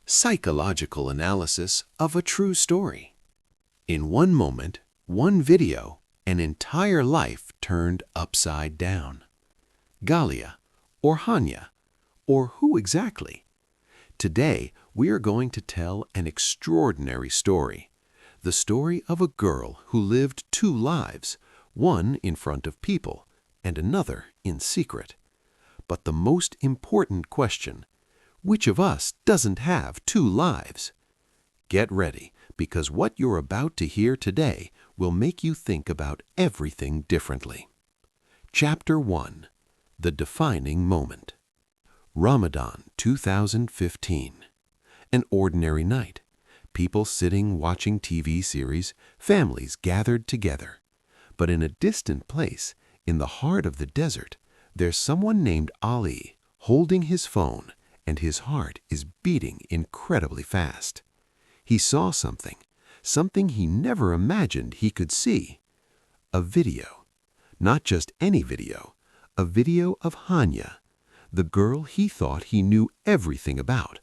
Psychological analysis of a true story. In one moment, one video, an entire life turned upside down. Galia, or Hania, or who exactly? Today, we are going to tell an extraordinary story. The story of a girl who lived two lives, one in front of people and another in secret. But the most important question: which of us doesn't have two lives? Get ready, because what you're about to hear today will make you think about everything differently. Chapter 1. The Defining Moment. Ramadan 2015. An ordinary night. People sitting watching TV series, families gathered together. But in a distant place, in the heart of the desert, there's someone named Ali holding his phone, and his heart is beating incredibly fast. He saw something he never imagined he could see. A video. Not just any video, a video of Hania, the girl he thought he knew everything about.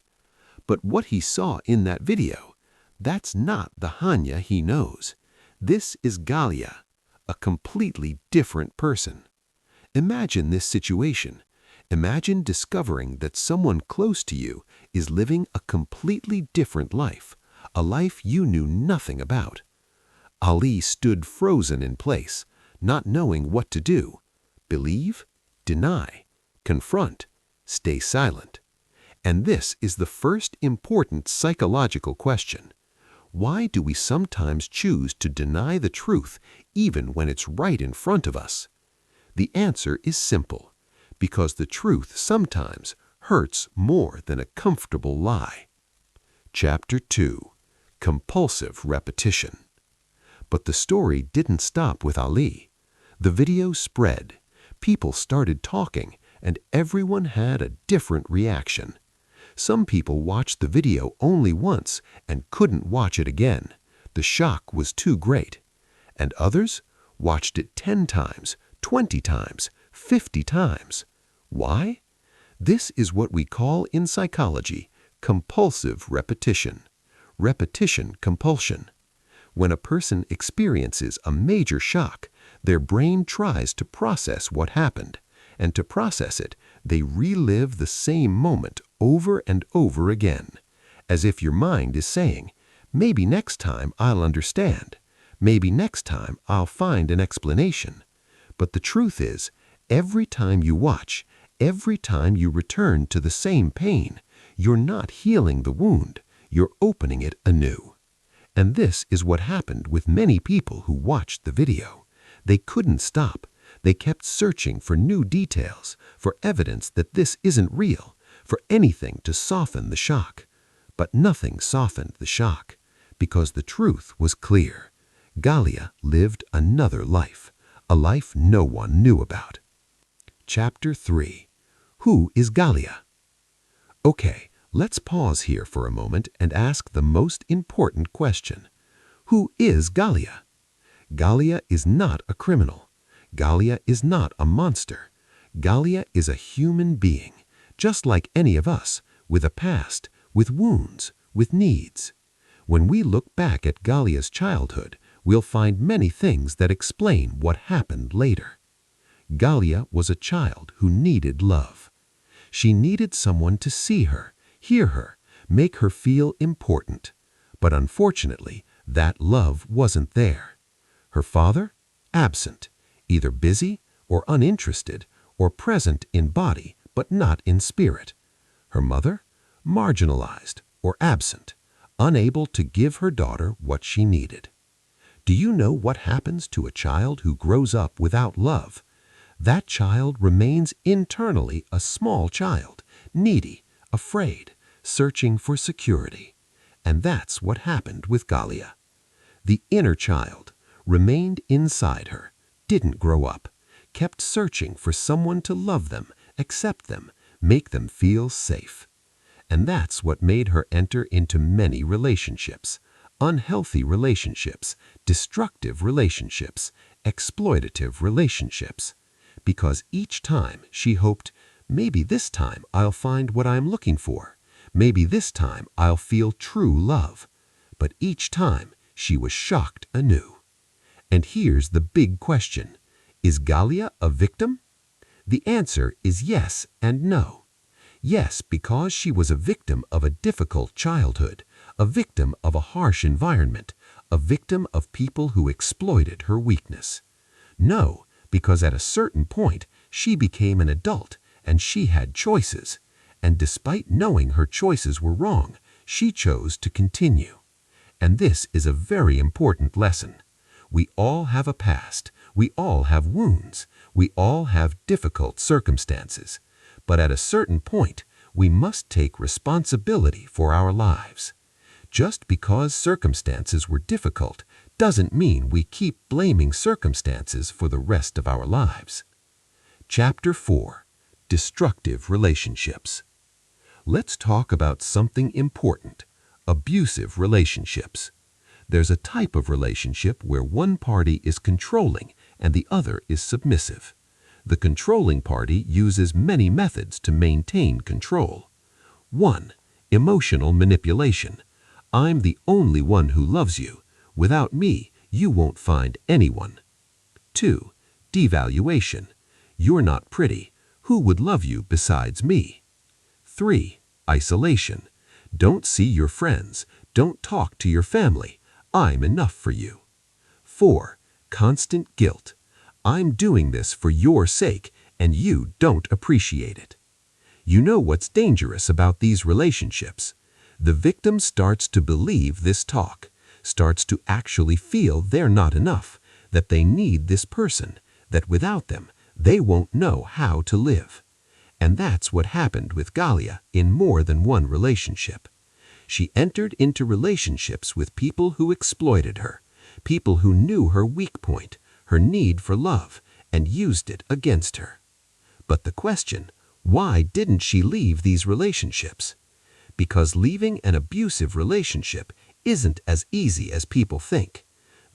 But what he saw in that video, that's not the Hania he knows. This is Galia, a completely different person. Imagine this situation. Imagine discovering that someone close to you is living a completely different life, a life you knew nothing about. Ali stood frozen in place, not knowing what to do. Believe? Deny? Confront? Stay silent? And this is the first important psychological question. Why do we sometimes choose to deny the truth even when it's right in front of us? The answer is simple. Because the truth sometimes hurts more than a comfortable lie. Chapter 2. Compulsive Repetition. But the story didn't stop with Ali. The video spread. People started talking, and everyone had a different reaction. Some people watched the video only once and couldn't watch it again. The shock was too great. And others watched it 10 times, 20 times, 50 times. Why? This is what we call in psychology compulsive repetition. Repetition compulsion. When a person experiences a major shock, their brain tries to process what happened, and to process it, they relive the same moment over and over again, as if your mind is saying, maybe next time I'll understand, maybe next time I'll find an explanation. But the truth is, every time you watch, every time you return to the same pain, you're not healing the wound, you're opening it anew. And this is what happened with many people who watched the video. They couldn't stop. They kept searching for new details, for evidence that this isn't real, for anything to soften the shock. But nothing softened the shock, because the truth was clear. Galia lived another life, a life no one knew about. Chapter 3. Who is Galia? Okay, let's pause here for a moment and ask the most important question. Who is Galia? Galia is not a criminal. Galia is not a monster. Galia is a human being, just like any of us, with a past, with wounds, with needs. When we look back at Galia's childhood, we'll find many things that explain what happened later. Galia was a child who needed love. She needed someone to see her, hear her, make her feel important. But unfortunately, that love wasn't there. Her father? Absent, either busy or uninterested, or present in body but not in spirit. Her mother? Marginalized or absent, unable to give her daughter what she needed. Do you know what happens to a child who grows up without love? That child remains internally a small child, needy, afraid, searching for security. And that's what happened with Galia. The inner child remained inside her, didn't grow up, kept searching for someone to love them, accept them, make them feel safe. And that's what made her enter into many relationships, unhealthy relationships, destructive relationships, exploitative relationships. Because each time she hoped, maybe this time I'll find what I'm looking for. Maybe this time I'll feel true love. But each time she was shocked anew. And here's the big question. Is Galia a victim? The answer is yes and no. Yes, because she was a victim of a difficult childhood, a victim of a harsh environment, a victim of people who exploited her weakness. No, because at a certain point she became an adult and she had choices. And despite knowing her choices were wrong, she chose to continue. And this is a very important lesson. We all have a past. We all have wounds. We all have difficult circumstances. But at a certain point, we must take responsibility for our lives. Just because circumstances were difficult doesn't mean we keep blaming circumstances for the rest of our lives. Chapter 4. Destructive Relationships. Let's talk about something important: abusive relationships. There's a type of relationship where one party is controlling and the other is submissive. The controlling party uses many methods to maintain control. 1. Emotional manipulation. I'm the only one who loves you. Without me, you won't find anyone. 2. Devaluation. You're not pretty. Who would love you besides me? 3. Isolation. Don't see your friends. Don't talk to your family. I'm enough for you. 4. Constant guilt. I'm doing this for your sake, and you don't appreciate it. You know what's dangerous about these relationships? The victim starts to believe this talk, starts to actually feel they're not enough, that they need this person, that without them, they won't know how to live. And that's what happened with Galia in more than one relationship. She entered into relationships with people who exploited her, people who knew her weak point, her need for love, and used it against her. But the question, why didn't she leave these relationships? Because leaving an abusive relationship isn't as easy as people think.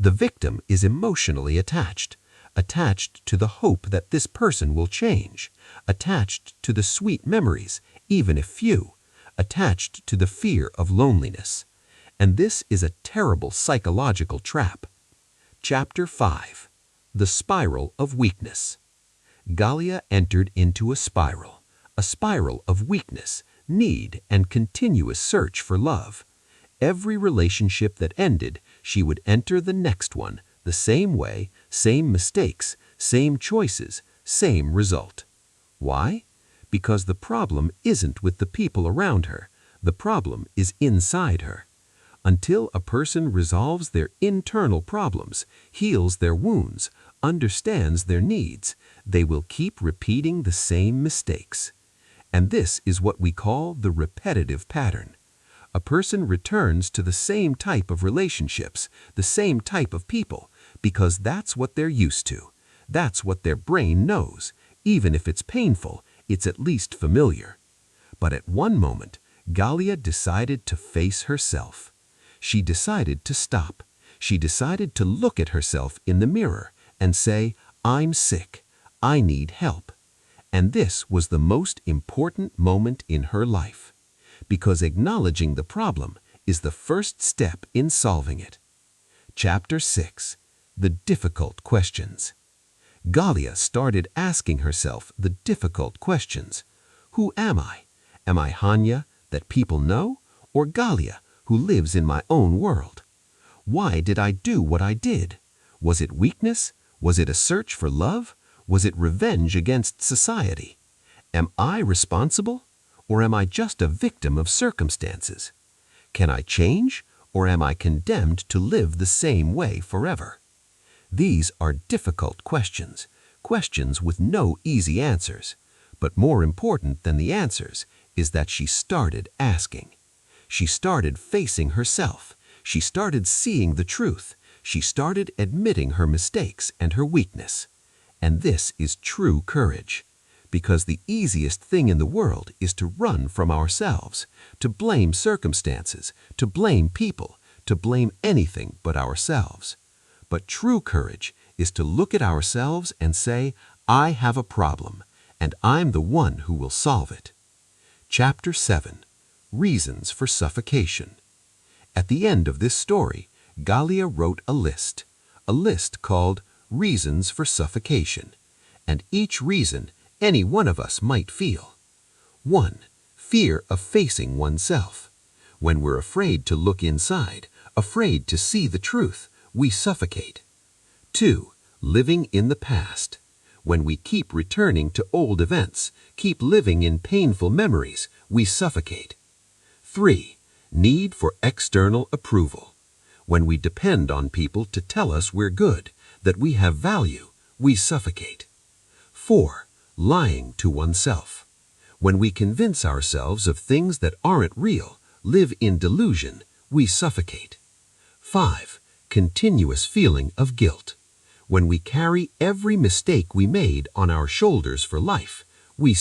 The victim is emotionally attached to the hope that this person will change, attached to the sweet memories, even if few, attached to the fear of loneliness. And this is a terrible psychological trap. Chapter 5. The Spiral of Weakness. Galia entered into a spiral of weakness, need, and continuous search for love. Every relationship that ended, she would enter the next one, the same way, same mistakes, same choices, same result. Why? Because the problem isn't with the people around her. The problem is inside her. Until a person resolves their internal problems, heals their wounds, understands their needs, they will keep repeating the same mistakes. And this is what we call the repetitive pattern. A person returns to the same type of relationships, the same type of people, because that's what they're used to. That's what their brain knows. Even if it's painful, it's at least familiar. But at one moment, Galia decided to face herself. She decided to stop. She decided to look at herself in the mirror and say, I'm sick. I need help. And this was the most important moment in her life, because acknowledging the problem is the first step in solving it. Chapter 6. The Difficult Questions. Galia started asking herself the difficult questions. Who am I? Am I Hania, that people know, or Galia, who lives in my own world? Why did I do what I did? Was it weakness? Was it a search for love? Was it revenge against society? Am I responsible, or am I just a victim of circumstances? Can I change, or am I condemned to live the same way forever? These are difficult questions, questions with no easy answers. But more important than the answers is that she started asking. She started facing herself. She started seeing the truth. She started admitting her mistakes and her weakness. And this is true courage. Because the easiest thing in the world is to run from ourselves, to blame circumstances, to blame people, to blame anything but ourselves. But true courage is to look at ourselves and say, I have a problem, and I'm the one who will solve it. Chapter 7. reasons for suffocation. At the end of this story, Galia wrote a list called Reasons for Suffocation, and each reason any one of us might feel. 1. Fear of facing oneself. When we're afraid to look inside, afraid to see the truth, we suffocate. 2. Living in the past. When we keep returning to old events, keep living in painful memories, we suffocate. 3. Need for external approval. When we depend on people to tell us we're good, that we have value, we suffocate. 4. Lying to oneself. When we convince ourselves of things that aren't real, live in delusion, we suffocate. 5. Continuous feeling of guilt. When we carry every mistake we made on our shoulders for life, we